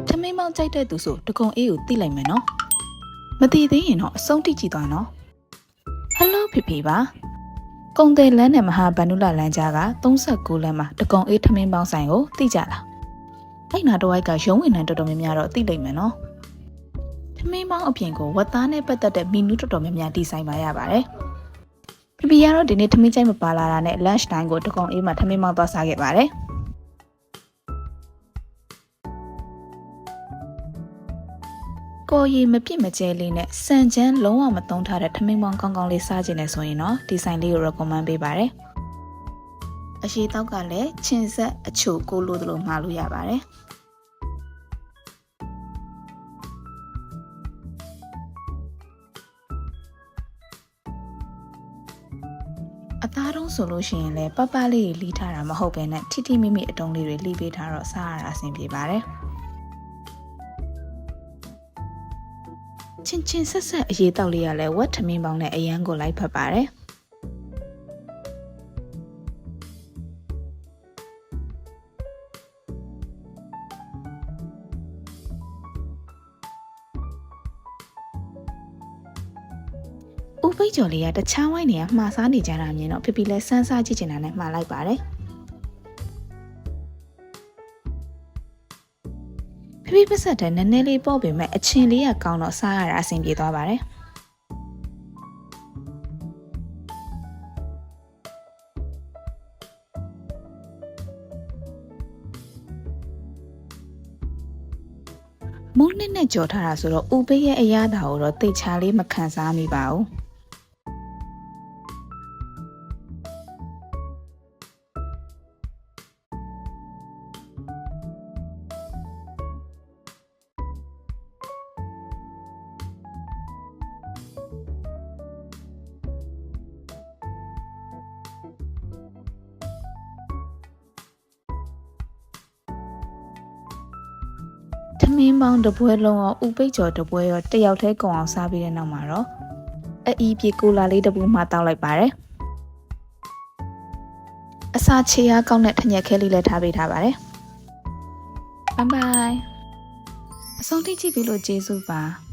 ထမင်းမောင်းကြိုက်တဲ့သူဆိုတကုံအေးကိုတိလိုက်မယ်နော်မတိသေးရင်တော့အဆုံးတိကြည့်သွားနော်ဟယ်လိုဖေဖေပါကုံတယ်လမ်းနဲ့မဟာဗန္ဓုလလမ်းကြားက39လမ်းမှာတကုံအေးထမင်းပေါင်းဆိုင်ကိုတိကြလားအဲ့နာတော့အိုက်ကရုံးဝင်နှံတော်တော်များများတော့တိလိုက်မယ်နော်ထမင်းပေါင်းအပြင်ကိုဝတ်သားနဲ့ပတ်သက်တဲ့မီနူးတော်တော်များများဒီဇိုင်းပါရပါတယ်ဖေဖေကတော့ဒီနေ့ထမင်းကြိုက်မပါလာတာနဲ့ lunch time ကိုတကုံအေးမှာထမင်းပေါင်းသွားစားခဲ့ပါတယ်ကိုရီမပြစ်မကျဲလေးနဲ့စံချမ်းလုံးဝမသုံးထားတဲ့ထမင်းပေါင်းကောင်းကောင်းလေးစားခြင်းနဲ့ဆိုရင်တော့ဒီဆိုင်လေးကို recommend ပေးပါတယ်။အရှိတောက်ကလည်းချင်းဆက်အချိုကိုလိုသလိုမှာလို့ရပါတယ်။အသားတုံးဆိုလို့ရှိရင်လည်းပပလေးလီးထားတာမဟုတ်ဘဲနဲ့ထိထိမိမိအတုံးလေးတွေလှီးပေးထားတော့စားရတာအဆင်ပြေပါတယ်။ချင်းဆက်ဆက်အရေးတောက်လေးရလဲဝက်ထမင်းပေါင်းနဲ့အရန်ကိုလိုက်ဖက်ပါတယ်ဥပိတ်ကျော်လေးကတခြားဝိုင်းနေရမှားစားနေကြတာမြင်တော့ဖြစ်ပြီးလဲစမ်းစားကြည့်ချင်တာနဲ့မှားလိုက်ပါတယ်ဖိဖိပဆက်တဲ့နည်းနည်းလေးပေါ့ပေမဲ့အချင်းလေးကကောင်းတော့စားရတာအဆင်ပြေသွားပါတယ်မုန်းနဲ့ကြော်ထားတာဆိုတော့ဥပိရဲ့အရသာကိုတော့တိတ်ချာလေးမခံစားမိပါဘူးထမင်းပေါင်းတပွဲလုံးရောဥပိတ်ကျော်တပွဲရောတယောက်တည်းကုန်အောင်စားပြီးတဲ့နောက်မှာတော့အီးပြေကိုလာလေးတပူမှတောက်လိုက်ပါတယ်အစာချေရကောင်းတဲ့ထညက်ခဲလေးလည်းထားပေးထားပါတယ်ဘိုင်ဘိုင်အဆုံးထိကြည့်ပြီးလို့ကျေးဇူးပါ